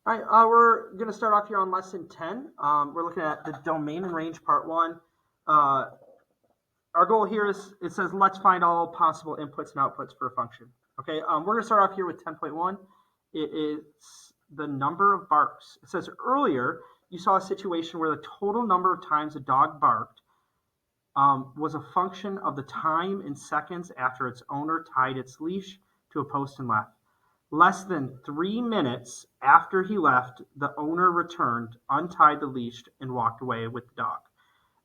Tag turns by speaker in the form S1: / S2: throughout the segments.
S1: All right, we're going to start off here on lesson 10. We're looking at the domain and range part one. Our goal here is, it says, let's find all possible inputs and outputs for a function. Okay, we're going to start off here with 10.1. It is the number of barks. It says earlier you saw a situation where the total number of times a dog barked was a function of the time in seconds after its owner tied its leash to a post and left. Less than 3 minutes after he left, the owner returned, untied the leash, and walked away with the dog.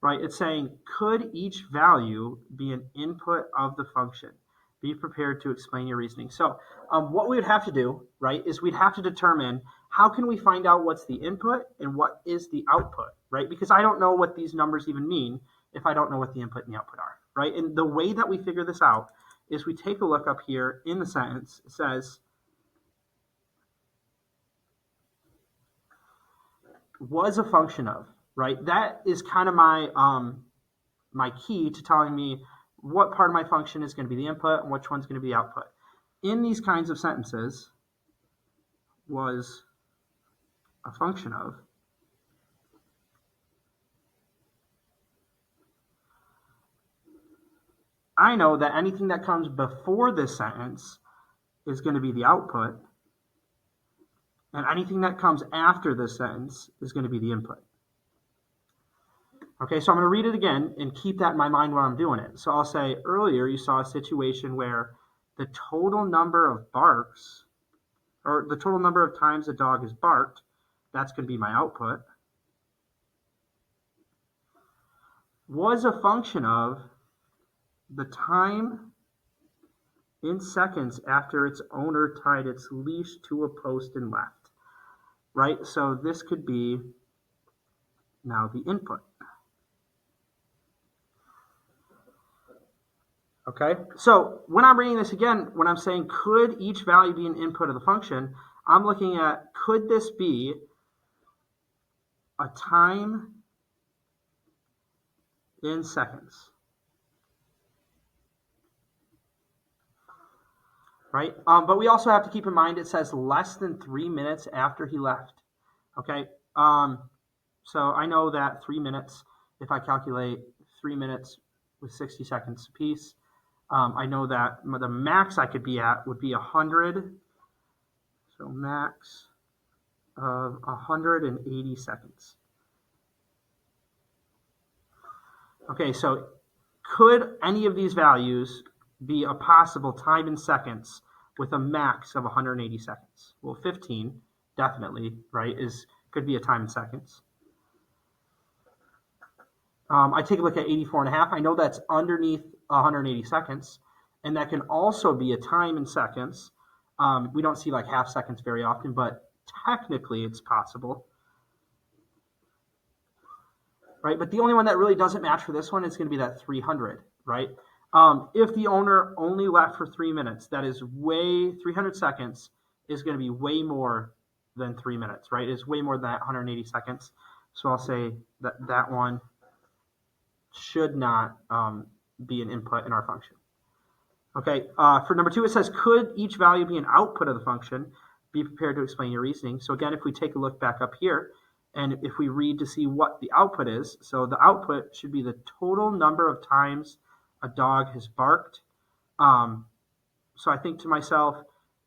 S1: Right? It's saying, could each value be an input of the function? Be prepared to explain your reasoning. So what we would have to do, right, is we'd have to determine how can we find out what's the input and what is the output, right? Because I don't know what these numbers even mean if I don't know what the input and the output are, right? And the way that we figure this out is we take a look up here in the sentence. It says, was a function of, right? That is kind of my key to telling me what part of my function is going to be the input and which one's going to be the output. In these kinds of sentences, was a function of, I know that anything that comes before this sentence is going to be the output, and anything that comes after this sentence is going to be the input. Okay, so I'm going to read it again and keep that in my mind when I'm doing it. So I'll say, earlier you saw a situation where the total number of barks, or the total number of times a dog is barked, that's going to be my output, was a function of the time in seconds after its owner tied its leash to a post and left. Right? So this could be now the input. Okay, so when I'm reading this again, when I'm saying could each value be an input of the function, I'm looking at, could this be a time in seconds? Right? But we also have to keep in mind it says less than 3 minutes after he left. Okay, so I know that 3 minutes, if I calculate 3 minutes with 60 seconds apiece, I know that the max I could be at would be 100. So max of 180 seconds. Okay, so could any of these values be a possible time in seconds with a max of 180 seconds? Well, 15 definitely, right, could be a time in seconds. I take a look at 84.5. I know that's underneath 180 seconds, and that can also be a time in seconds. We don't see like half seconds very often, but technically it's possible. Right, but the only one that really doesn't match for this one is going to be that 300, right? If the owner only left for 3 minutes, that is 300 seconds is going to be way more than 3 minutes, right? It's way more than that 180 seconds. So I'll say that one should not be an input in our function. Okay, for number 2, it says, could each value be an output of the function? Be prepared to explain your reasoning. So again, if we take a look back up here, and if we read to see what the output is, so the output should be the total number of times a dog has barked. So I think to myself,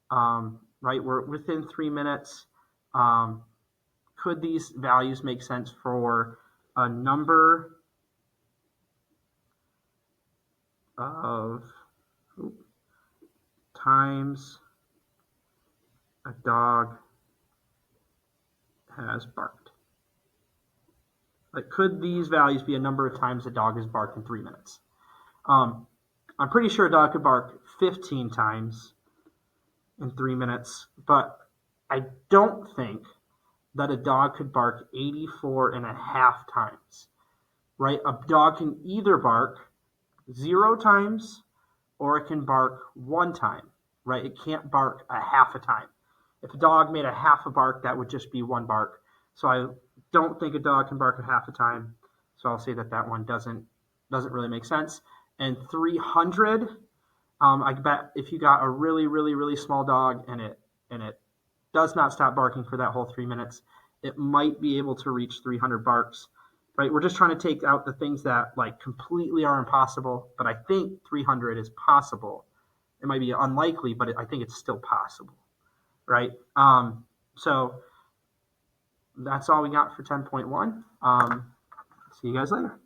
S1: right, we're within 3 minutes. Could these values make sense for a number of times a dog has barked? Like, could these values be a number of times a dog has barked in 3 minutes? I'm pretty sure a dog could bark 15 times in 3 minutes, but I don't think that a dog could bark 84.5 times, right? A dog can either bark 0 times or it can bark 1 time, right? It can't bark a half a time. If a dog made a half a bark, that would just be 1 bark. So I don't think a dog can bark a half a time. So I'll say that one doesn't really make sense. And 300, I bet if you got a really, really, really small dog and it does not stop barking for that whole 3 minutes. It might be able to reach 300 barks, right? We're just trying to take out the things that like completely are impossible, but I think 300 is possible. It might be unlikely, but I think it's still possible, right? So that's all we got for 10.1. See you guys later.